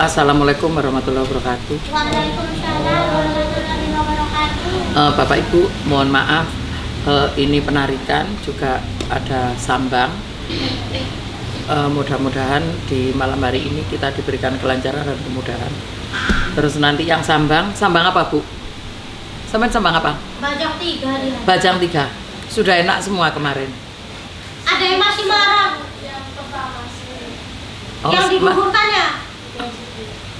Assalamualaikum warahmatullahi wabarakatuh. Waalaikumsalam warahmatullahi wabarakatuh. Bapak Ibu, mohon maaf, ini penarikan juga ada sambang. Mudah-mudahan di malam hari ini kita diberikan kelancaran dan kemudahan. Terus nanti yang sambang apa Bu? Sambang apa? Bajang 3 dia. Bajang 3. Sudah enak semua kemarin. Ada yang masih marah. Yang digugurkan ya?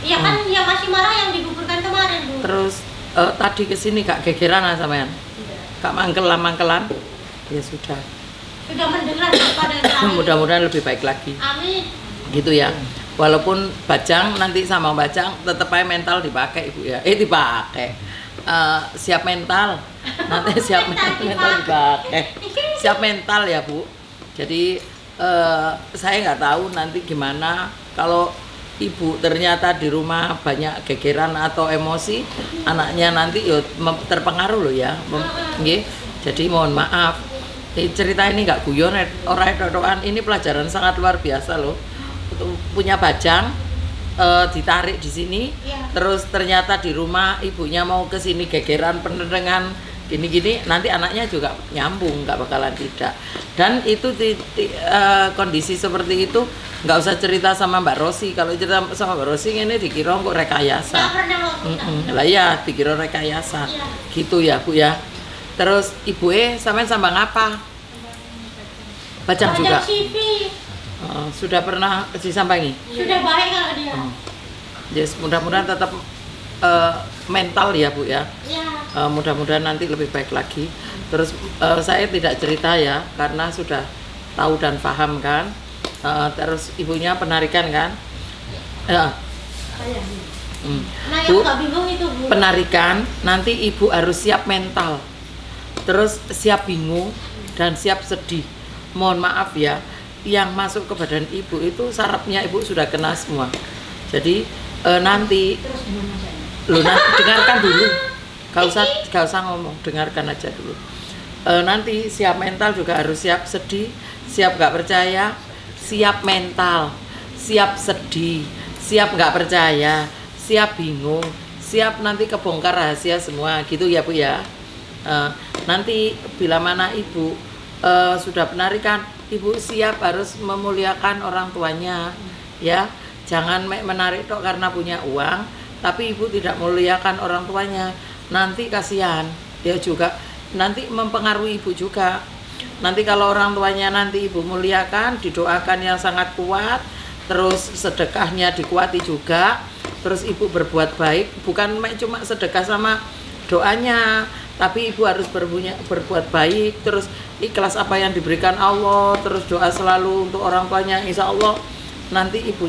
Iya kan yang masih marah yang digugurkan kemarin Bu. Terus tadi kesini Kak gegeran sampean? Kak mangkelan? Ya sudah. Sudah mendengar daripada yang lain. Mudah-mudahan lebih baik lagi. Amin. Gitu ya. Walaupun bajang nanti sama bajang tetap aja mental dipakai Ibu ya. Dipakai. Siap mental. Nanti siap mental dipakai. Siap mental ya Bu. Jadi saya nggak tahu nanti gimana kalau Ibu ternyata di rumah banyak gegeran atau emosi, anaknya nanti yo terpengaruh loh ya. Jadi mohon maaf. Cerita ini nggak guyon, orang dodoan ini pelajaran sangat luar biasa loh. Punya bajang ditarik di sini, terus ternyata di rumah ibunya mau ke sini gegeran penerengan gini-gini, nanti anaknya juga nyambung, nggak bakalan tidak. Dan itu kondisi seperti itu nggak usah cerita sama Mbak Rosi. Kalau cerita sama Mbak Rosi ini dikira kok rekayasa. Lah ya dikira rekayasa. Gitu ya Bu ya. Terus Ibu sampean sambang apa? Bajang juga. Sudah pernah disambangi? Sudah baik kalau dia. Yes, mudah-mudahan tetap mental ya Bu ya. Mudah-mudahan nanti lebih baik lagi. Terus saya tidak cerita ya karena sudah tahu dan paham kan. Terus ibunya penarikan kan. Bu, penarikan nanti ibu harus siap mental. Terus siap bingung dan siap sedih. Mohon maaf ya, yang masuk ke badan ibu itu sarafnya ibu sudah kena semua. Jadi nanti nanti dengarkan dulu. Gak usah ngomong, dengarkan aja dulu. Nanti siap mental juga harus siap sedih, siap gak percaya, siap mental, siap sedih, siap gak percaya, siap bingung, siap nanti kebongkar rahasia semua gitu ya Bu ya. Nanti bila mana ibu sudah penarikan, ibu siap harus memuliakan orang tuanya ya. Jangan menarik tok karena punya uang, tapi ibu tidak memuliakan orang tuanya. Nanti kasihan, dia juga nanti mempengaruhi ibu juga. Nanti kalau orang tuanya nanti ibu muliakan, didoakan yang sangat kuat, terus sedekahnya dikuati juga, terus ibu berbuat baik, bukan cuma sedekah sama doanya, tapi ibu harus berbuat baik, terus ikhlas apa yang diberikan Allah, terus doa selalu untuk orang tuanya, insya Allah nanti ibu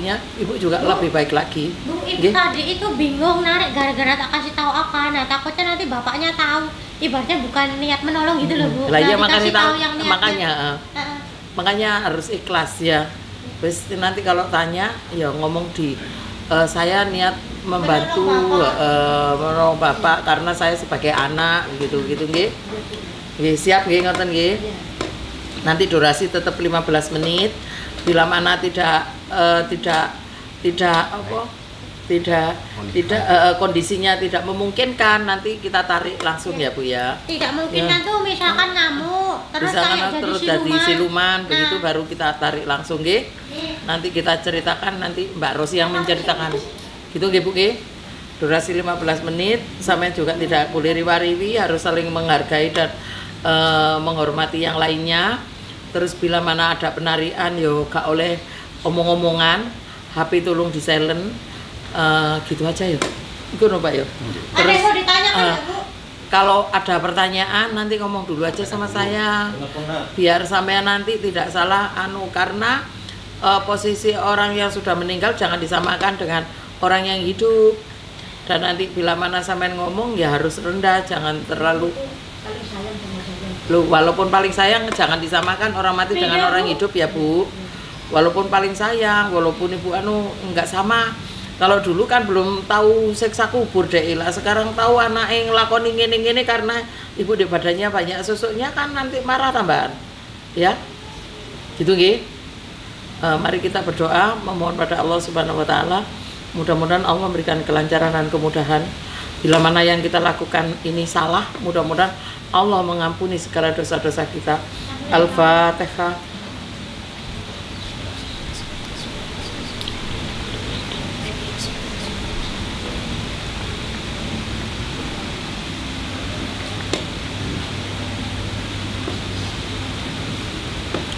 juga lebih baik lagi. Bu, ibu tadi itu bingung narik gara-gara tak kasih tahu apa. Nah takutnya nanti bapaknya tahu, ibaratnya bukan niat menolong gitu loh Bu. Lah iya makanya harus ikhlas ya. Terus nanti kalau tanya ya ngomong saya niat membantu menolong bapak karena saya sebagai anak gitu nggih. Siap nggih ngoten nggih. Nanti durasi tetap 15 menit. Bila mana tidak kondisinya tidak memungkinkan, nanti kita tarik langsung ya Bu ya. Tidak memungkinkan tuh misalkan ngamuk terus jadi siluman begitu baru kita tarik langsung nggih. Nanti kita ceritakan, nanti Mbak Rosi yang menceritakan. Gitu nggih Bu nggih. Durasi 15 menit, sampai juga tidak boleh riwa-riwi, harus saling menghargai dan menghormati yang lainnya. Terus bila mana ada penarian yo gak oleh omong-omongan, HP tolong di silent, gitu aja yo. Itu no Pak yo. Terus ada yang mau ditanyakan ya Bu? Kalau ada pertanyaan nanti ngomong dulu aja sama saya, biar sampean nanti tidak salah karena posisi orang yang sudah meninggal jangan disamakan dengan orang yang hidup. Dan nanti bila mana sampean ngomong ya harus rendah, jangan terlalu walaupun paling sayang jangan disamakan orang mati dengan orang hidup ya Bu. Walaupun paling sayang, walaupun ibu nggak sama. Kalau dulu kan belum tahu siksa kubur deh lah. Sekarang tahu anak yang ngelakoni ngene-ngene karena ibu di badannya banyak susuknya kan nanti marah tambahan. Ya. Gitu nggih. Mari kita berdoa memohon pada Allah Subhanahu wa taala Mudah-mudahan Allah memberikan kelancaran dan kemudahan. Bila mana yang kita lakukan ini salah, mudah-mudahan Allah mengampuni segala dosa-dosa kita. Al-Fatihah.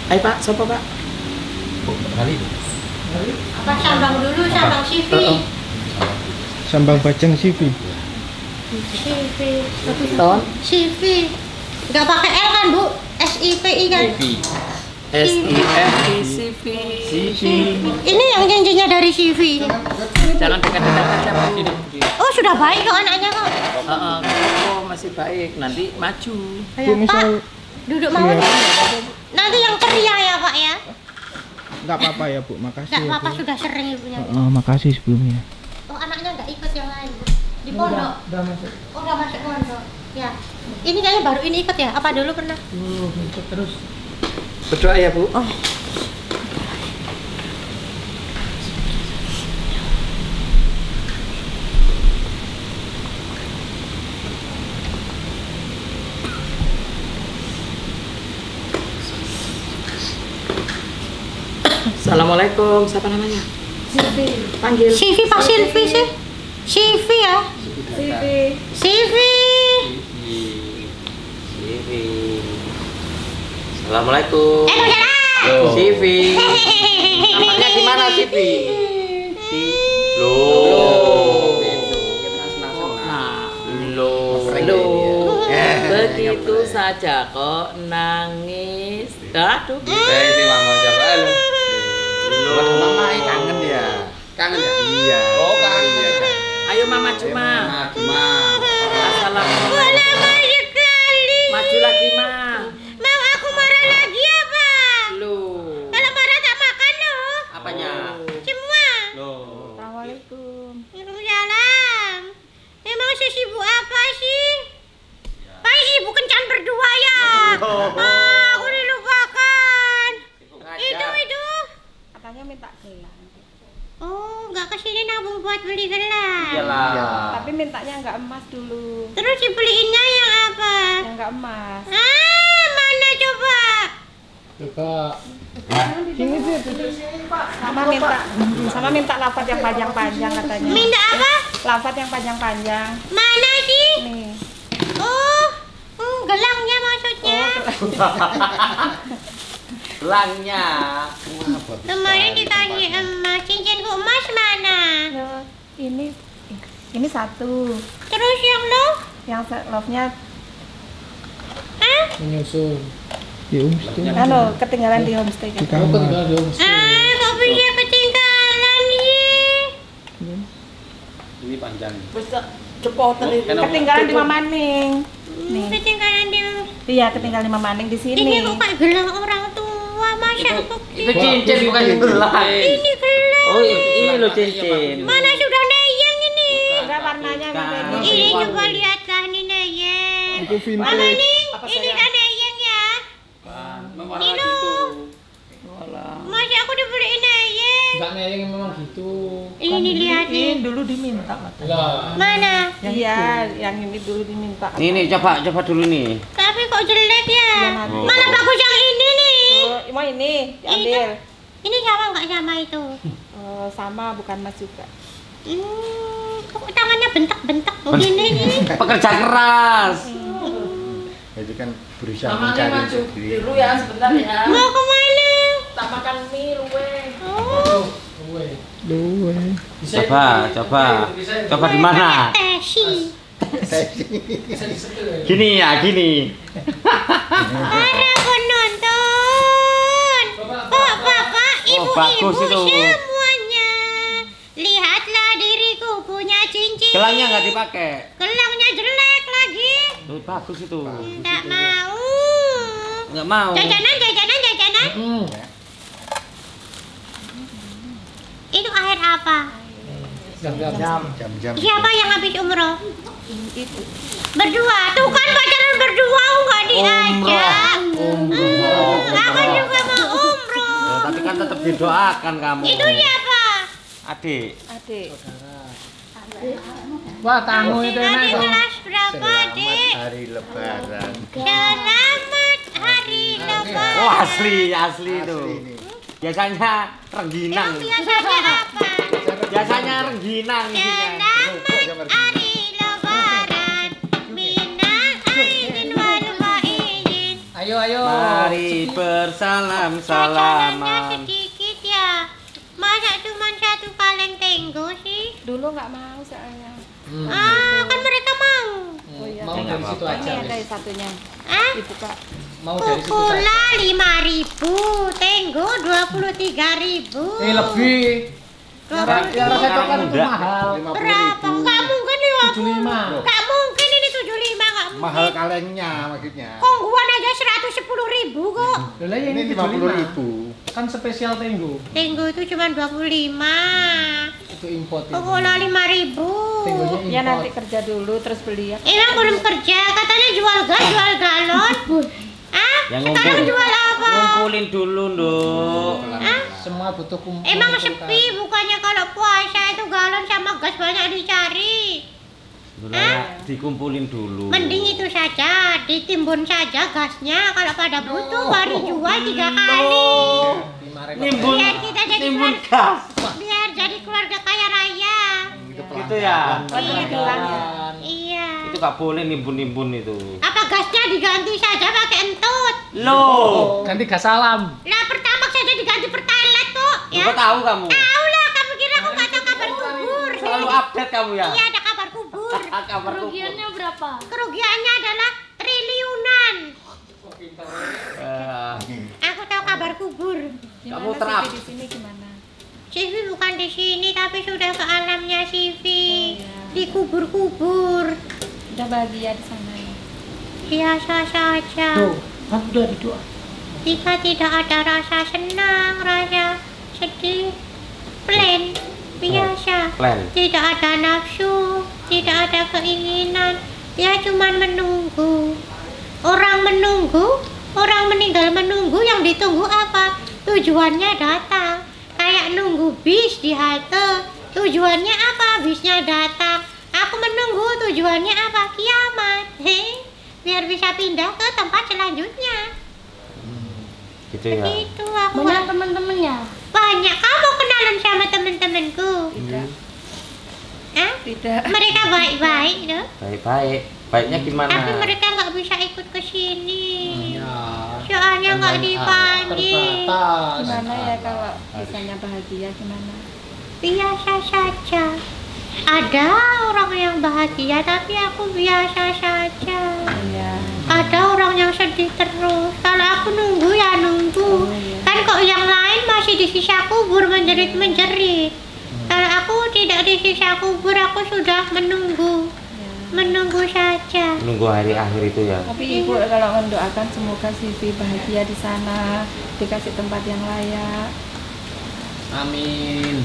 Ayo Pak, siapa Pak? Apa sambang dulu, sambang CV. Sambang Bajang CV. CV. Ton? CV. Enggak pakai L kan, Bu? SIVI kan? SIFI CV. Ini yang janjinya dari CV. Jangan dekat-dekat aja Bu. Oh, sudah baik kok anaknya kok. Oh, masih baik. Nanti maju. Ayo, Pak. Duduk mau nih. Nanti yang ceria ya, Pak ya. Enggak apa-apa ya, Bu. Makasih. Enggak ya, apa-apa, Bu. sudah sering ibunya. Makasih sebelumnya. Oh, anaknya enggak ikut yang lain, Bu. Di pondok. Udah masuk. Oh, udah masuk pondok. Ya. Ini kayaknya baru ini ikut ya? Apa dulu pernah? Ikut terus. Berdoa ya Bu. Oh. Assalamualaikum. Siapa namanya? Panggil. CV Pak Silvi sih. CV ya. CV. Assalamualaikum. Waalaikumsalam. CV. Namanya gimana CV? Loh. Nah, Loh. begitu saja kok nangis. Aduh. Ini mama siapa? Halo. Mama kangen ya? Kangen ya? Iya. Oh, kangen. Iya, kangen. Ayo Mama Cuma. Cuma. Assalamualaikum. Lama sekali. Maju lagi Ma. Mau aku marah lagi apa? Loh. Kalau marah tak makan loh. Apanya? Semua. Loh. Waalaikumsalam. Emang sesibuk apa sih? Pak sibuk kencan berdua ya. Aku dilupakan. Itu. Katanya minta gelang. Oh, nggak kesini nabung buat beli gelang. Iyalah. Tapi mintanya nggak emas dulu. Terus dibeliinnya yang apa? Yang nggak emas. Mana coba? Sama minta lafaz yang panjang-panjang katanya. Minta apa? Lafaz yang panjang-panjang. Mana sih? Nih. Oh, gelangnya maksudnya. Gelangnya. Kemarin dikasih emas, cincinku emas mana? Loh, ini satu. Terus yang lo? Yang love-nya Menyusul. Di homestay. ketinggalan di homestay Di kan. kamar. Kok bisa ketinggalan sih? Ini panjang. Wis cepoten itu. Ketinggalan di Mama Maning. Nih. Ketinggalan di. Iya, ketinggalan di Mama Maning di sini. Ini kok kayak gelang orang tua, masa aku. Itu cincin bukan gelang. Ini gelang. Oh, ini loh cincin. Mana sudah neyeng ini? Enggak warnanya beda. Ini coba lihatlah ini neyeng. Itu Mama vintage. Ning, ini kan neyeng ya. Ini loh. Masih aku dibeliin neyeng. Enggak neyeng memang gitu. Ini lihatin. Dulu diminta katanya. Mana? Iya, yang ini dulu diminta. Ini coba dulu nih. Tapi kok jelek ya? Iya, nanti. Mana bagus yang ini nih? Oh, mau ini diambil. Ini sama nggak sama itu? Oh, sama bukan emas juga. Kok tangannya bentak-bentak begini nih? Pekerja keras. Jadi kan berusaha Mamanya mencari maju sendiri. dulu ya sebentar ya. Mau kemana? Tak makan mie luwe. Oh, Luwe. Coba di mana? tesi. Gini ya, gini. Para penonton. Oh, Bapak, Ibu-ibu bagus itu. semuanya. Lihatlah diriku punya cincin. Gelangnya nggak dipakai. Gelangnya jelek lagi. Tuh, bagus itu. Nggak mau. Nggak mau. Jajanan. Itu air apa? Jam-jam. Siapa yang habis umroh? Berdua. Tuh kan pacaran berdua nggak diajak. Aku juga mau umroh. Tapi kan tetap didoakan kamu. Itu siapa? Adik. Adik. Wah, tamu itu enak Adik tuh. kelas berapa, Selamat Dek? hari lebaran. Selamat hari lebaran. Oh, asli itu. Asli nih. Biasanya rengginang. Emang biasanya apa? Biasanya rengginang isinya. Selamat hari lebaran. Minal aidin wal faizin. Ayo, ayo. Mari Jalannya bersalam-salaman. sedikit ya. Masa cuma satu kaleng tenggo sih? Dulu nggak mau soalnya. Kan mereka mau. Oh iya. Mau dari situ aja. Ini ada Wis. satunya. Ah? Dibuka. Mau dari situ Kukula saja. 5.000, tenggo 23.000. Lebih. Ya rasa coklat itu Enggak. mahal. 50.000. Berapa? Enggak mungkin nih, Wak. 75. Enggak mungkin ini 75, enggak mungkin. Mahal kalengnya maksudnya. Kongguan aja 110.000 kok. Loh lah Ini ini 50.000. 75. Kan spesial Tenggo. Tenggo itu cuma 25. Itu import ini. Kukula 5.000. Tenggonya import. Ya nanti kerja dulu terus beli ya. Emang belum kerja, katanya jual gas, jual galon. Ah? Yang Sekarang ngumpul. jual apa? Ngumpulin dulu, Nduk. Semua butuh kumpul. Emang sepi, bukannya kalau puasa itu galon sama gas banyak dicari. Dulu ya, dikumpulin dulu. Mending itu saja, ditimbun saja gasnya. Kalau pada butuh baru jual 3 kali. 5.000. Nimbun, Biar kita jadi nimbun keluarga, gas. biar jadi keluarga kaya raya. Gitu ya. Iya. Gelang ya. Iya. Itu gak boleh nimbun-nimbun itu. Apa gasnya diganti saja pakai entut? Loh, Ganti gas salam. Lah pertama saja diganti pertalite kok. Ya. coba tahu kamu. Tahu lah, kamu kira aku nggak tahu kabar kubur. Selalu update kamu ya. Iya, ada kabar kubur. Kabar Berapa? Kerugiannya adalah triliunan. Aku tahu kabar kubur. Kamu Gimana terap. CV di sini gimana? Sivi bukan di sini tapi sudah ke alamnya Sivi. Oh, iya. Dikubur-kubur. Udah bahagia di sana ya. Biasa saja. Tuh, kan udah didoa. Jika tidak ada rasa senang, rasa sedih, plain, biasa. Plan. Tidak ada nafsu, tidak ada keinginan, ya cuman menunggu. Orang menunggu, orang meninggal menunggu, yang ditunggu apa? Tujuannya datang. Kayak nunggu bis di halte, tujuannya apa? Bisnya datang. Aku menunggu, tujuannya apa? Kiamat. Biar bisa pindah ke tempat selanjutnya. Gitu ya. Begitu aku. Banyak teman-temannya. Banyak. Kamu kenalan sama temen-temenku? Tidak. Hah? Tidak. Mereka baik-baik loh. Baik-baik. Baiknya gimana? Tapi mereka nggak bisa ikut ke sini. Ya. Soalnya nggak dipanggil. Terbatas. Gimana ya kalau misalnya bahagia gimana? Biasa saja. Ada orang yang bahagia tapi aku biasa saja. Iya. Ada orang yang sedih terus. Kalau aku nunggu ya nunggu. Oh, iya. Kan kok yang lain masih di sisa kubur menjerit-menjerit. Kalau aku tidak di sisa kubur, aku sudah menunggu. Ya. Menunggu saja. Nunggu hari akhir itu ya. Tapi Ibu kalau mendoakan semoga Sivi bahagia di sana, dikasih tempat yang layak. Amin.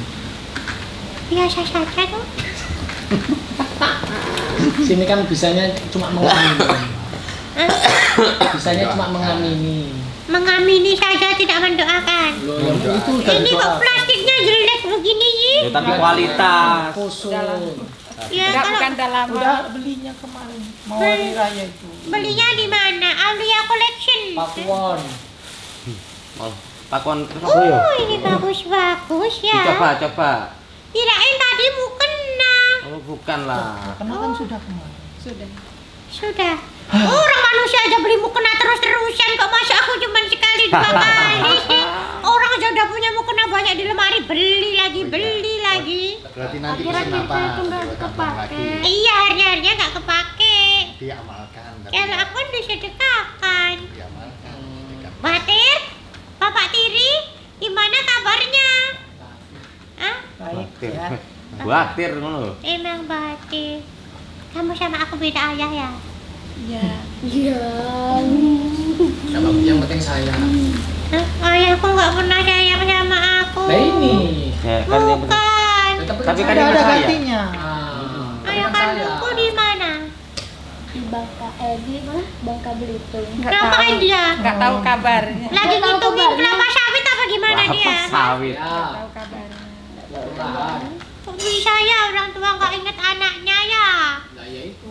Biasa saja tuh. Sini kan bisanya cuma mengamini. Bisanya cuma mengamini. Mengamini saja tidak mendoakan. Loh, yang itu udah Ini kok didoakan. plastiknya jelek begini sih? Ya, tapi kualitas. Kusut. Ya Enggak, kalau bukan dalam. Udah belinya kemarin. Mau hari raya itu. belinya di mana? Aulia Collection. Pakuwon. Oh, Pakon Surabaya. Ini bagus-bagus ya. Coba. Kirain tadi mukena. Oh, bukan lah. Karena kan sudah kemarin. Sudah. Sudah. Orang manusia aja beli mukena terus-terusan, kok masa aku cuma sekali 2 kali sih? Orang aja udah punya mukena banyak di lemari, beli lagi. Berarti nanti Akhirnya pesen kita apa? itu nggak Buat kepake. abang lagi. Iya, harga-harga nggak kepake. Diamalkan. tapi Kalau aku kan disedekahkan. diamalkan. Batir, Bapak Tiri, gimana kabarnya? Hah? Baik ya. Buatir ngono. Emang Batir. Kamu sama aku beda ayah ya? Iya. Iya. Yang penting sayang. Hah? Ayahku nggak pernah sayang sama aku. Nah ini. Ya, kan yang penting. Bukan. Tapi kan ada ini saya. gantinya. Ayah kandungku di mana? Di di mana? Bangka Belitung. Enggak Ngapain tahu. dia? Enggak tahu kabarnya. Lagi Nggak tahu ngitungin kabarnya. kelapa sawit apa gimana Kelapa dia? sawit. Ya. Tahu kabarnya. Kelurahan. Kok bisa ya orang tua nggak inget anaknya ya? Nah ya itu.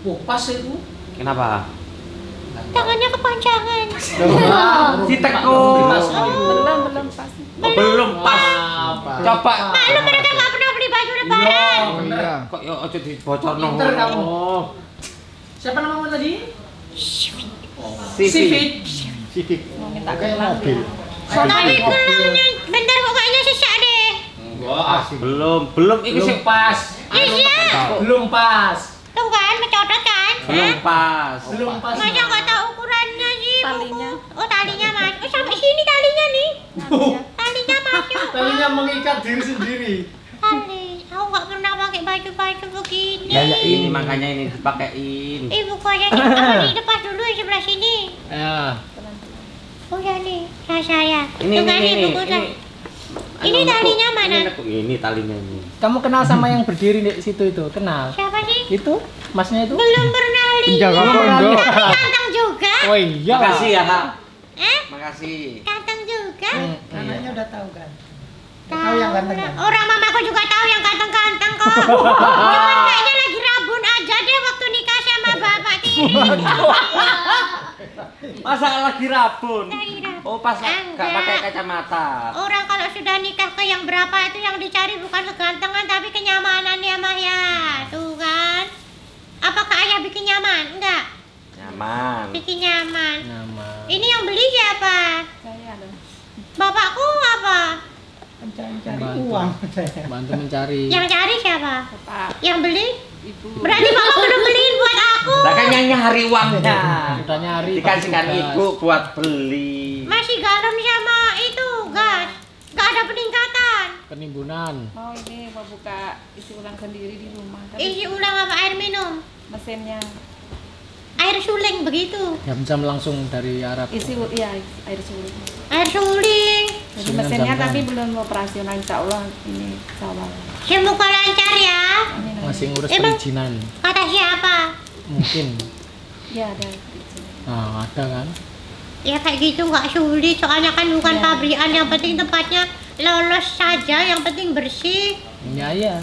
Oh, pas itu. Kenapa? Tangannya kepanjangan. Ditekuk. Belum pas. Oh, belum pas. Coba. Maklum mereka nggak pernah beli baju lebaran. Iya. Kok yo ojo dibocorno. Pinter kamu. Oh. Siapa namamu tadi? Civic. Civic. Mau minta Kayak gelang mobil. ya. Tapi gelangnya bentar kok kayaknya sesak deh. Enggak. Belum iki Belum sih pas. Belum pas. Tuh kan, mencotot kan? belum pas. Belum pas. Masa nggak tahu ukurannya sih? Bu? Talinya. Oh talinya mas. Oh sampai sini talinya nih. Nanti ya. Talinya masuk. Talinya mengikat diri sendiri. Tali. Aku nggak pernah pakai baju-baju begini. Ya ini makanya ini dipakein. Ibu aja apa dilepas dulu yang sebelah sini. Ya. Oh ya nih, saya. Ini Tuh kan ibu ini talinya mana? Ini talinya ini. Kamu kenal sama yang berdiri di situ itu? Kenal? Siapa sih? Itu masnya itu? Belum pernah lihat. Kondo. Tapi ganteng juga. Oh iya. Makasih ya, Kak. Makasih. Makasih. Ganteng juga. Anaknya udah tahu kan? Tahu yang ganteng kan? Orang mamaku juga tahu yang ganteng-ganteng kok. Cuman kayaknya lagi rabun aja deh waktu nikah sama bapak tiri. Masa lagi rabun? Lagi rabun. Oh, pas gak Enggak. pakai kacamata. Orang kalau sudah nikah ke yang berapa itu yang dicari bukan kegantengan tapi kenyamanannya mah ya. Tuh kan. Apakah ayah bikin nyaman? Enggak. Nyaman. Bikin nyaman. Nama. Ini yang beli siapa? Saya loh. Bapakku apa? Cari uang. Bantu mencari. Yang cari siapa? Bapak, Yang beli? Ibu. Berarti bapak belum beliin buat aku. Lah kan nyari uangnya. Udah nyari. Dikasihkan pakai ibu buat beli. Masih garam sama itu gas. Gak ada peningkatan. penimbunan. Mau ini mau buka isi ulang sendiri di rumah. Tapi Isi ulang apa air minum? mesinnya Air suling begitu. Jam-jam langsung dari Arab. iya air suling. Air suling. Jadi Sulingan mesinnya jam-jam. tapi belum operasional, insya Allah ini awal. Semoga lancar ya. Amin, amin. Masih ngurus Emang? perizinan. Kata siapa? Mungkin. Ya ada. Nah, ada kan? Ya kayak gitu nggak sulit. Soalnya kan bukan Ya. pabrikan. Yang penting tempatnya lolos saja. Yang penting bersih. Ya.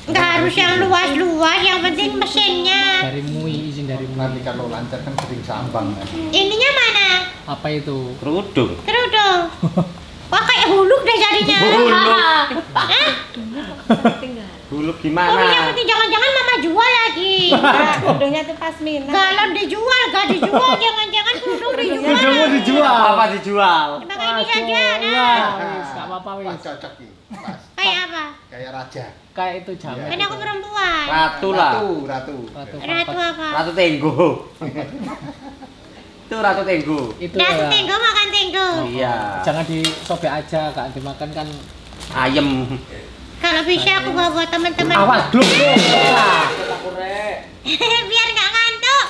Nggak harus yang luas-luas. Yang penting mesinnya. Dari MUI, izin dari Nanti MUI. kalau lancar kan sering sambang kan. Ininya mana? Apa itu? Kerudung. Kerudung. Wah kayak huluk deh jadinya. Hah? Huluk Oh gimana? yang penting jangan-jangan mama jual lagi. Kerudungnya tuh pasmina. Galon dijual, gak dijual. Jangan-jangan kerudung dijual. Kerudungnya dijual. Apa dijual? Pakai ini saja. Ya, Nah. wis, gak apa-apa Pas wis. cocok nih. Pas. Kayak apa? Kayak raja. Kayak itu jamet. Kan aku perempuan. Ratu lah. Ratu. Ratu Ratu Pangkat. apa? Ratu Tenggo. Itu Ratu Tenggo. Itu Ratu ya. tenggo makan tenggo. Iya. Jangan disobek aja, gak dimakan kan. Ayam. Kalau bisa aku bawa buat teman-teman. Awas, blok. Biar nggak ngantuk.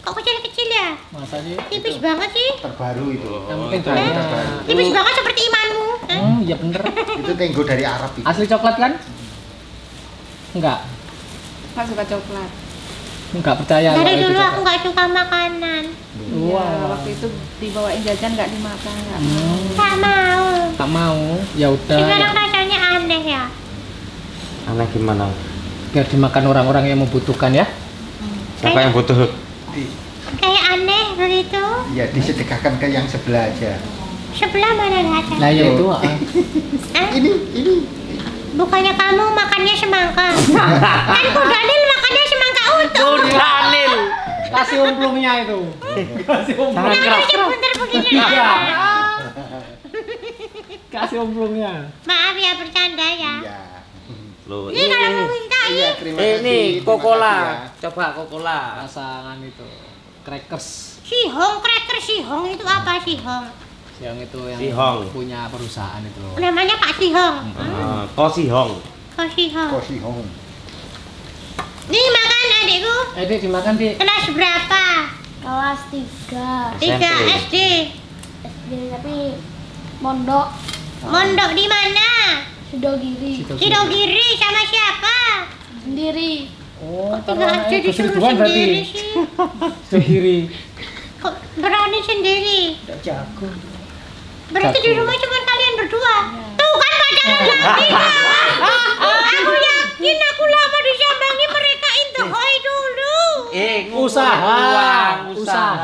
Kok kecil-kecil ya? Masa sih? Tipis banget sih. Terbaru itu. Yang penting Itu banyak. terbaru. Tipis banget seperti imanmu. Iya bener. Itu tenggo dari Arab itu. Asli coklat kan? Enggak. Nggak suka coklat. Enggak percaya Dari kalau itu dulu aku coklat. nggak suka makanan. Iya, Wah. waktu itu dibawain jajan nggak dimakan, nggak. Tak mau. Tak mau. Ya udah. Sekarang rasanya aneh ya. Aneh gimana? Biar dimakan orang-orang yang membutuhkan ya. Siapa yang butuh? Kayak aneh begitu. Ya disedekahkan ke yang sebelah aja. Sebelah mana nggak ada? Nah ya itu. Hah? Ini. Bukannya kamu makannya semangka? Kan Kudanil makannya semangka utuh. Kudanil. Kasih umplungnya itu. Kasih umplung. Jangan sebentar begini. Iya. Kasih umplungnya. Maaf ya bercanda ya. Iya. Loh, Ini kalau mau minta Iya, ini terima kasih. ini terima Coca-Cola. kasih ya. Coba Coca-Cola. Pasangan itu. Crackers. sihong, cracker sihong itu apa sihong? Yang itu yang Sihong. punya perusahaan itu. Namanya Pak Sihong. Kosihong. Kok sihong? Kosihong. Nih makan adikku. Dek dimakan, Dik. Kelas berapa? Kelas 3 3 SMP. SD. SD tapi mondok Mondok di mana? Sidogiri Sidogiri sama siapa? sendiri. Oh, Enggak aja disuruh kesuruhan sendiri berarti. sih. Sendiri. Kok berani sendiri? Tidak jago. Berarti di Jago. rumah cuma kalian berdua. Tuh kan Aku yakin aku lama disambangi mereka intihoi dulu. Usaha.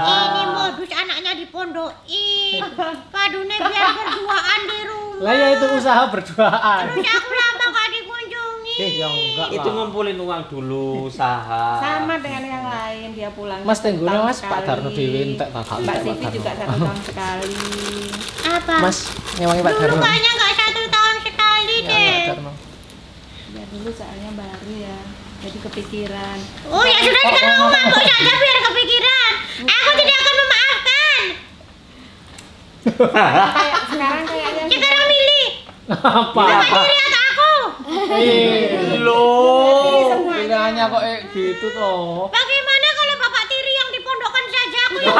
Ini modus anaknya dipondokin. Padune biar berduaan di rumah. Lah ya itu usaha berduaan. Terus aku lama gak dikunjungi. Ya enggak Itu lah. ngumpulin uang dulu, usaha. Sama dengan yang lain, dia pulang. Mas tenggone setahun Mas Pak sekali. Darno dhewe entek bakal Mbak entek, Sivi Pak juga Darno. 1 tahun sekali. Apa? Mas ngewangi Pak Dulu Darno. kayaknya nggak 1 tahun sekali Ya, deh. Pak Darno. Ya dulu soalnya baru ya, jadi kepikiran. Oh ya sudah sekarang kamu mabuk saja biar kepikiran. Aku tidak akan memaafkan. Kayak sekarang kayaknya Sekarang milih. Apa? Bapak diri atau aku? Loh, pilihannya kok gitu toh. Bagaimana kalau bapak tiri yang dipondokkan saja aku yang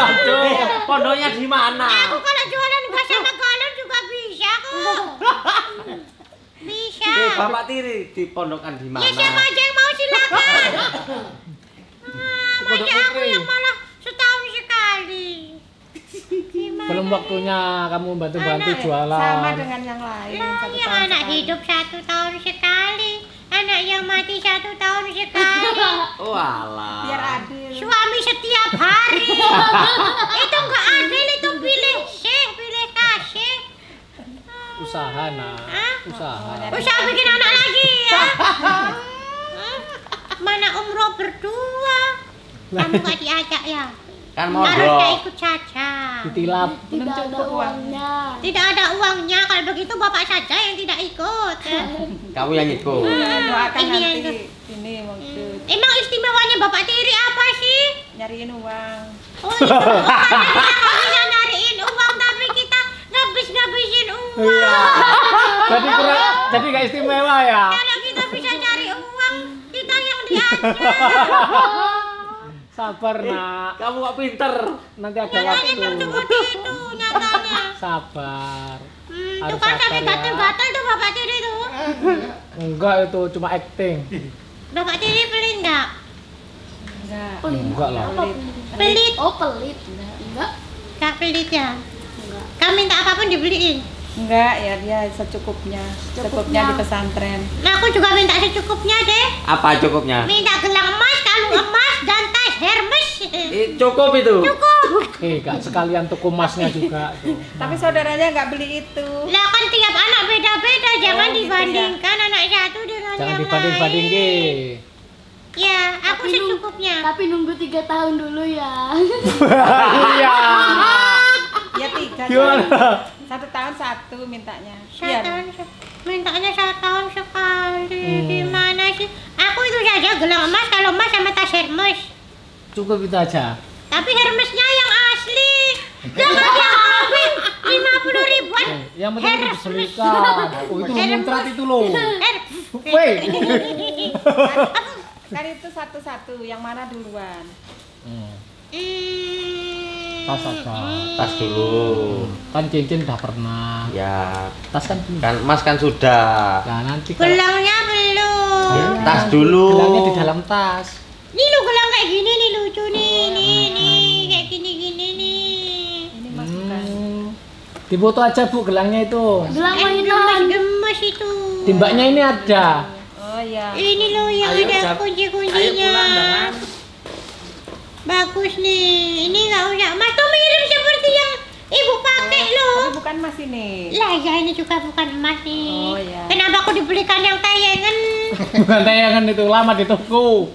Aduh. Pondoknya di mana? aku kalau jualan gas sama galon juga bisa kok. Bisa. Bapak tiri dipondokkan di mana? Ya siapa aja yang mau silakan. Masa aku yang malah setahun sekali. Gimana? Belum waktunya kamu bantu-bantu Anak, jualan. sama dengan yang lain. Lah, 1 yang tahun anak sekali. hidup 1 tahun sekali, anak yang mati 1 tahun sekali, Oh alah. Biar adil. suami setiap hari. Itu enggak adil, itu pilih sih, pilih kasih. Usaha nah, Hah? usaha. Usaha bikin anak lagi ya. Mana umroh berdua, kamu nggak diajak ya? Kan Harusnya mogok. ikut saja. Ditilap. Tidak ada cukup uangnya. Tidak ada uangnya, kalau begitu bapak saja yang tidak ikut. Kamu yang ikut. Doakan Ini yang nanti ini maksud Emang istimewanya bapak tiri apa sih? nyariin uang. Oh itu karena kita nggak bisa nyariin uang tapi kita ngabis-ngabisin uang. Iya. Jadi kurang, jadi gak istimewa ya. Kalau kita bisa cari uang, kita yang diajak. Sabar nak, Kamu kok pinter? nanti ada Hanya waktu. seperti itu nyatanya. Sabar. Tuh Harus kan sabar sampai ya. gatel-gatel tuh bapak tiri tuh. Enggak itu cuma acting. Bapak tiri pelit nggak? Enggak. Enggak lah. Apa? Pelit. Oh pelit. Enggak. Nggak pelit ya? Enggak. Kamu minta apapun dibeliin. Enggak ya, dia secukupnya. Secukupnya di pesantren. Nah aku juga minta secukupnya deh. Apa cukupnya? Minta gelang emas, kalung emas, dan tas Hermes. Cukup itu. Cukup. Gak sekalian tuku emasnya juga tuh. Tapi saudaranya nggak beli itu. Lah kan tiap anak beda-beda, jangan gitu ya. dibandingkan anak satu dengan Jangan yang dibanding-banding lain. Ya, aku Tapi secukupnya. Tapi nunggu 3 tahun dulu ya. Iya. Ya 3. Gimana? 1 tahun 1 mintanya. Satu tahun mintanya 1 tahun sekali. Gimana sih? Aku itu saja gelang emas, kalung emas sama tas Hermes. Cukup itu aja. Tapi Hermesnya yang asli. Jangan diambil 50 ribuan. Yang penting itu diselikan. Oh itu muncrat itu loh. Weh. Kan itu satu-satu, yang mana duluan? Tas aja. Tas dulu. Kan cincin udah pernah. Ya. Tas kan belum. Kan Mas kan sudah. Nah nanti kalau Gelangnya belum. Ya, tas dulu. gelangnya di dalam tas. Ini lo gelang kayak gini nih lucu nih, nih kayak gini-gini nih. Ini masukkan. Difoto aja Bu gelangnya itu. Gelang mainan. Gemes-gemes itu. Timbaknya ini ada. Oh iya. Ini loh yang Ayo, ada Jap. kunci-kuncinya. Ayo pulang dengan. Bagus nih. Ini nggak usah. Mas tuh mirip seperti yang ibu pakai loh. Tapi bukan Mas ini. Lah ya ini juga bukan emas nih. Oh, ya. Kenapa aku dibelikan yang tayangan? Bukan tayangan itu lama di toko.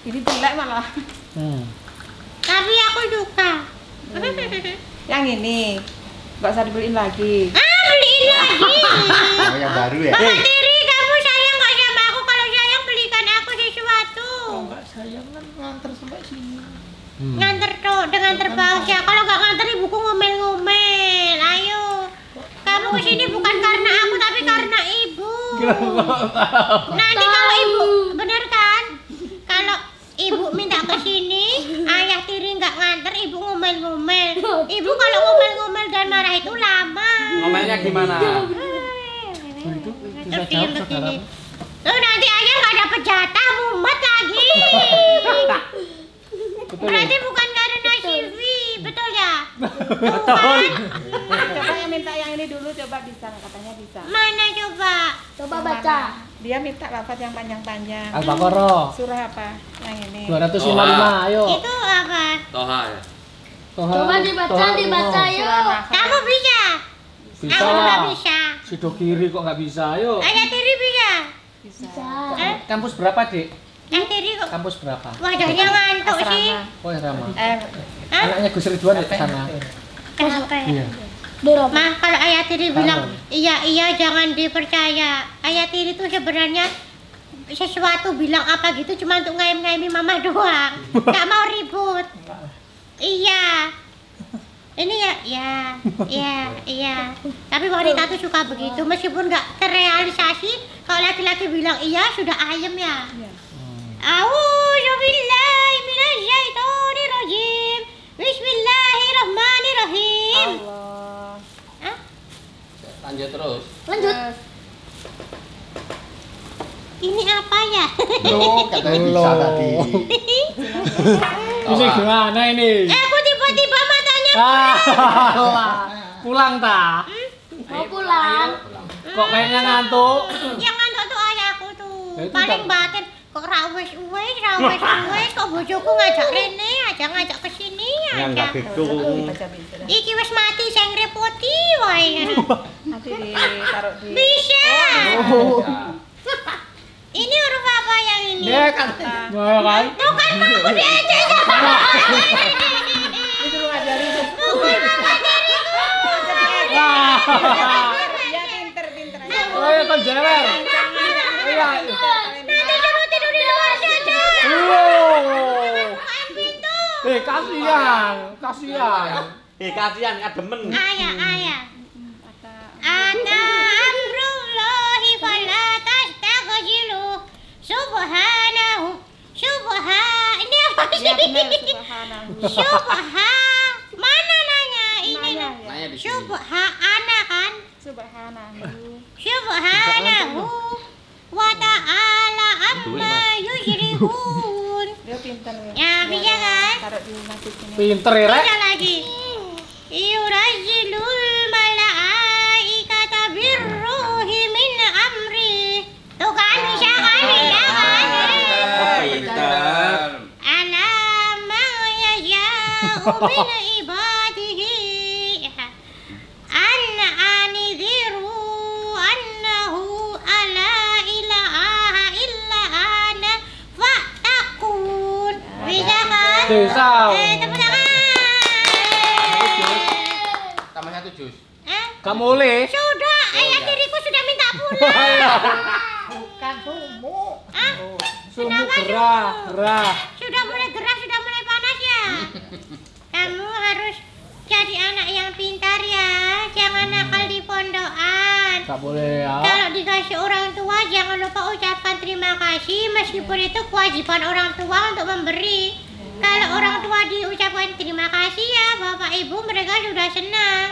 Ini jelek malah. Tapi aku suka. Yang ini nggak usah dibeliin lagi. Beliin lagi. Oh, yang baru ya? Bapak tiri, kamu sayang nggak sama aku? Kalau sayang belikan aku sesuatu. Enggak sayang kan nganter sampai sini. Nganter tuh dengan terpaksa. Kalau nggak nganter ibuku ngomel-ngomel. Ayo. Kamu kesini bukan karena aku tapi karena ibu. Nanti kalau ibu, bener kan? Kalau ibu minta kesini, ayah tiri nggak nganter, ibu ngomel-ngomel. Ibu kalau ngomel-ngomel dan marah itu lama. Ngomelnya gimana? Terus diem begini. Tuh nanti ayah nggak dapet jatah, mumet lagi. Berarti bukan karena CV, betul ya? Coba yang minta yang ini dulu, coba bisa, katanya bisa. Mana coba? Coba Yang baca. mana? Dia minta lafaz yang panjang-panjang. Al-Baqarah Surah apa? Yang ini. 255, ayo. Itu apa? Toha ya. Toha. Coba dibaca, dibaca yuk. Surah Nahl. Kamu bisa? Bisa Aku nggak lah. bisa. Sido kiri kok nggak bisa, ayo. Ayat tiri bisa? Bisa. Kampus berapa, Dik? Ayat tiri kok. Kampus berapa? Wajahnya ngantuk sih. Asrama. Oh, ya Rama. Hah? Anaknya Gus Ridwan ya ke sana. Kenapa? Iya. Dorong. Mah kalau ayat tiri bilang Halo. iya jangan dipercaya. Ayat tiri itu sebenarnya sesuatu bilang apa gitu cuma untuk ngaim-ngaimi mama doang. Gak mau ribut. Iya. Ini iya. Tapi wanita tuh suka begitu meskipun nggak terrealisasi. Kalau laki-laki bilang iya sudah ayem ya. A'udzubillahi minasyaitonirrajim. Bismillahirrahmanirrahim. Allah. Hah? Lanjut terus. Lanjut. Ini apa ya? Loh, katanya bisa tadi. Ini gimana ini? Aku tiba-tiba matanya Pulang tak? Mau pulang. Kok kayaknya ngantuk? yang ngantuk tuh ayahku tuh. Ya, itu Paling tak- batin kok rawes kok bojoku ngajak rene aja ngajak kesini Yang enggak aja. gedung. Baca bisa. Iki wis mati sing repoti wae. Nanti ditaruh di. Bisa. Oh. Ini huruf apa yang ini? Dia kan. Nah, kan? Tuh kan aku diajak. Disuruh ngajarin. Wah. Ya pinter aja. Oh, ya kan jewer. Iya. Nanti suruh tidur di luar saja. Wow. Bukain pintu. Kasihan. Kasihan kademen. Ayah. Ata amrullahi fala tastaghjilu. Subhanahu. Ini apa sih? Ya benar subhanahu. Mana nanya ini? Nanya ya. Nanya di sini. Subhana kan? Subhanahu. Subhanahu wa ta'ala amma yusyrikun. Dia pinter ya. Ya, bisa kan? Taruh di masjid ini. Pinter ya, Rek. Ada lagi. Yurajilul malaikata birruhi min amri. Tuh kan bisa kan? Pinter. Ala ma yasha'u min ibadihi. Anna anidhiru annahu ala ilaha illa ana fa'takun. Bisa kan? Bisa. Tepuk tangan. Tambah 1 jus. Kamu boleh. Sudah, ayah diriku sudah minta pulang. Bukan sumu. Ah, Sumbu gerah. sudah mulai gerah, sudah mulai panas ya. Kamu harus jadi anak yang pintar ya. Jangan nakal di pondokan. Gak boleh ya. Kalau dikasih orang tua, jangan lupa ucapkan terima kasih. Meskipun itu kewajiban orang tua untuk memberi. Kalau orang tua diucapkan terima kasih ya, bapak ibu mereka sudah senang.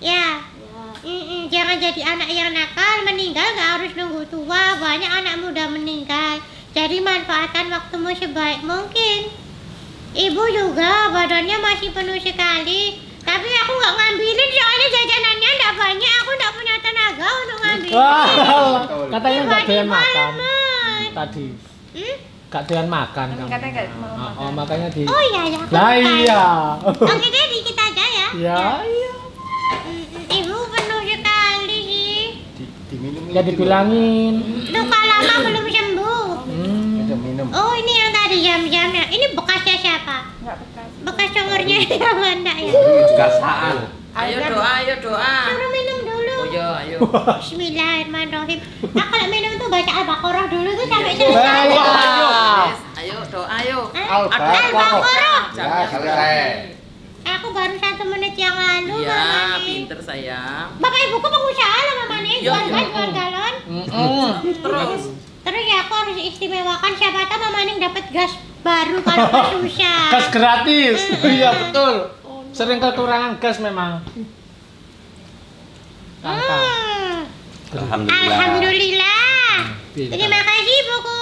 Ya. Jangan jadi anak yang nakal, meninggal gak harus nunggu tua. Banyak anak muda meninggal. Jadi manfaatkan waktumu sebaik mungkin. Ibu juga badannya masih penuh sekali. Tapi aku gak ngambilin soalnya jajanannya gak banyak. Aku gak punya tenaga untuk ngambil. Wah, katanya gak doyan Tiba-tiba makan lemes. tadi. Hmm? Gak doyan makan kamu. Katanya nggak mau makan. Oh, makanya di. Oh iya ya. aku Lah lupa. iya. Oke deh, dikit aja ya. Ya, iya. Ibu penuh sekali sih. Diminum. Ya dibilangin. Luka lama belum sembuh. Minum. Oh ini yang tadi jam-jamnya. Ini bekasnya siapa? Enggak bekas. Bekas congornya yang mana ya? Gasaan. Ayo doa. Suruh minum dulu. Oh ya, ayo. Bismillahirrahmanirrahim. Nah kalau minum tuh baca Al-Baqarah dulu tuh sampai Baik. selesai. Yes, ayo doa ayo. Al-Baqarah. Ya, selesai. Aku baru 1 menit yang lalu. Iya, Mama nih. pinter sayang. Bapak ibuku pengusaha lah Mama nih. Iya, Jual iya. gas, jual galon. Terus. Terus ya aku harus istimewakan siapa tahu Mama Ning dapat gas baru kalau susah. Gas gratis. Iya betul. Sering kekurangan gas memang. Langka. Alhamdulillah. Alhamdulillah. Pintar. Terima kasih ibuku.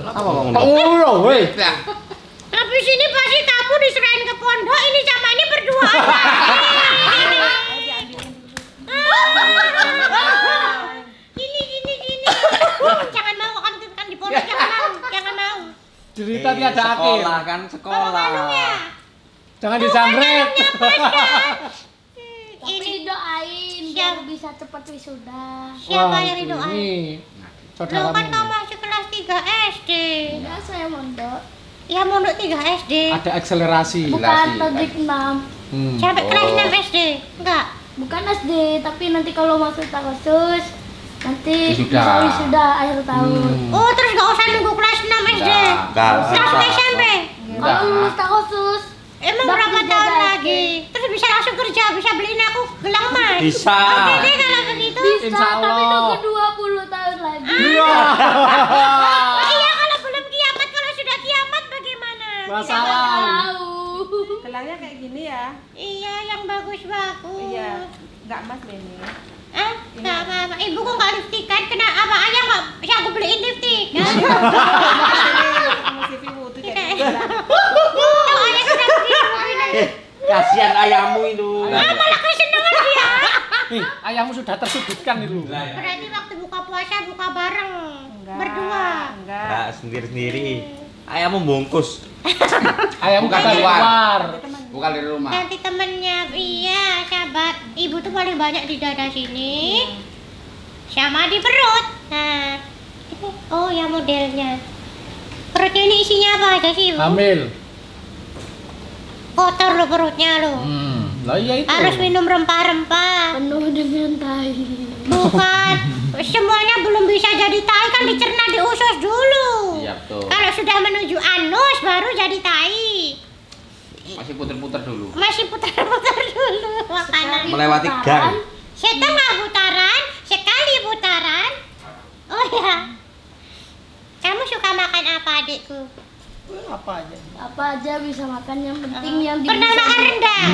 Apa ngomong? Oh, weh. Habis ini pasti kamu diserahin ke pondok ini sama ini berduaan. Gini. Jangan mau kan di pondok, jangan mau. Cerita tiada akhir. Sekolah kan sekolah. Jangan disambret. Tapi didoain biar bisa cepat wisuda. Siapa yang didoain? Ini Lo saudaramu. kan kamu masih kelas 3 SD. Enggak, saya mondok. Ya mondok 3 SD. Ada akselerasi. Bukan pabrik 6. Sampai kelas 6 SD. Enggak. Bukan SD, tapi nanti kalau masuk khusus nanti Wisuda. bisa wisuda akhir tahun. Oh, terus gak usah nunggu kelas 6 SD. Enggak. Langsung SMP. Kalau lulus khusus Emang Udah berapa kerja tahun lagi. lagi? Terus bisa langsung kerja, bisa beliin aku gelang emas. Bisa. Oke deh kalau begitu. bisa, Insya tapi Allah. nunggu 20 tahun lagi. Iya. Oh iya, kalau belum kiamat, kalau sudah kiamat bagaimana? Masalah. Tahu. Gelangnya kayak gini ya. Iya, yang bagus-bagus. Iya. Enggak Mas Beni. Nggak apa-apa. Ibu kok nggak lipstikan? Kena apa? Ayah nggak bisa aku beliin lipstik. Kamu CV itu kayak gelang. Oh, ayah sudah begini. Kasihan ayahmu itu. Malah kesenangan dia. Ayahmu sudah tersudutkan itu. Berarti waktu buka puasa buka bareng Enggak. berdua. Enggak. Enggak sendiri-sendiri. Ayahmu bungkus. Ayahmu Bukan kata keluar. keluar. Bukan di rumah. Nanti temennya, iya sahabat. Ibu tuh paling banyak di dada sini, sama di perut. Nah, ini, oh ya modelnya. Perutnya ini isinya apa aja sih ibu? Hamil. Kotor lo perutnya lo. Lah iya itu. Harus minum rempah-rempah. Penuh dengan tai. Bukan, semuanya belum bisa jadi tai kan dicerna di usus dulu. Iya betul. Kalau sudah menuju anus baru jadi tai. Masih puter-puter dulu. Masih putar-putar dulu makanan. Melewati gang. Setengah putaran, sekali putaran. Oh ya. Kamu suka makan apa adikku? Apa aja bisa makan, yang penting yang Pernah bisa makan rendang?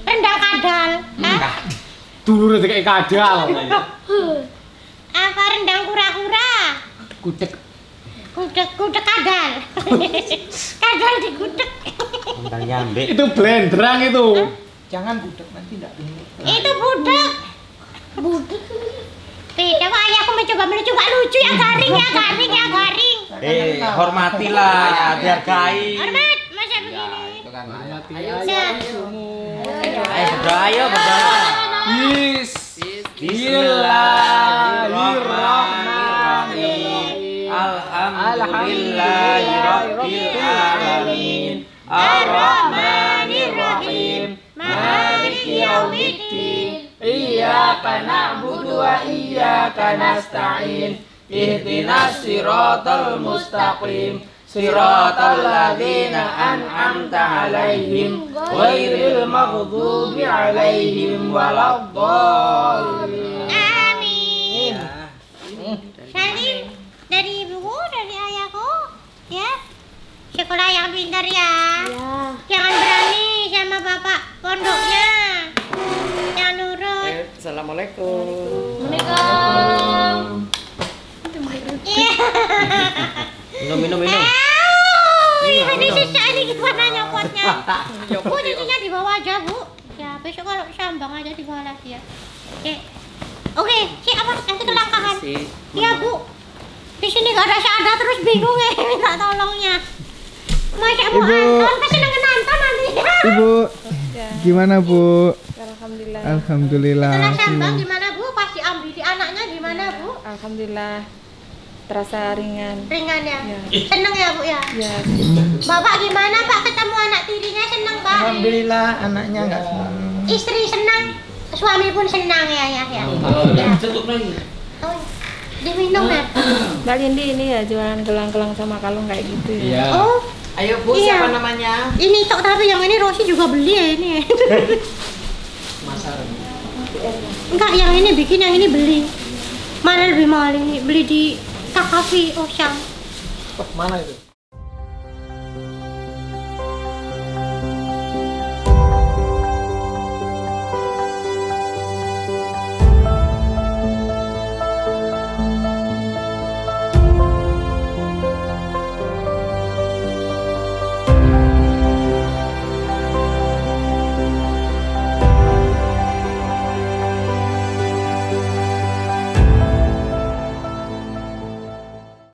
Rendang kadal? Hah? Dulu udah kayak kadal. Apa rendang kura-kura? Gudeg. Gudeg kadal. Kadal digudeg. Tentang nyambe. Itu blenderang itu. Jangan budek nanti enggak ini. Itu budeg. budek. Beda, Pak. Ayahku mencoba melucu, lucu ya garing. Hormatilah, ya dihargai. Hormat, masa Ya, begini? itu kan. Hormati Ayo, ayah. Berdoa, berdoa. Bismillahirrahmanirrahim. Alhamdulillahirabbil alamin. Ar-Rahmanirrahim. Maliki yaumiddin. Iyyaka na'budu wa iyyaka nasta'in. Ihdinas siratal mustaqim. Siratal ladzina an'amta 'alaihim ghairil maghdubi 'alaihim waladdallin. Amin. Salim dari ibuku, dari ayahku, ya. Sekolah yang pintar ya. Ya. Jangan berani sama bapak pondoknya. Jangan nurut. Assalamualaikum. Assalamualaikum. Iya. Minum. Ini susah ini gimana nyopotnya? Bu, cucinya di bawah aja, Bu. Ya, besok kalau sambang aja di bawah lagi ya. Oke, si apa? Nanti kelangkaan. Iya, Bu. Di sini gak ada seadar terus bingung ya minta tolongnya. Masa Bu Anton pasti nonton nanti. Ibu, gimana Bu? Alhamdulillah. Alhamdulillah. Setelah sambang gimana Bu? Pas diambil di anaknya gimana Bu? Alhamdulillah. Terasa ringan. Ringan ya? Ya. Seneng ya Bu ya? Ya. Bapak gimana Pak ketemu anak tirinya seneng Pak? Alhamdulillah anaknya nggak senang. Istri senang, suami pun senang ya. Oh, diminum ya? Mbak Lindi ini ya jualan gelang-gelang sama kalung kayak gitu ya. Iya. Oh, Ayo Bu, Iya. siapa namanya? ini tok tapi yang ini Rosi juga beli ya ini. Enggak, yang ini bikin, yang ini beli. Mana lebih mahal ini? Beli di Kakafi Osham. Mana itu?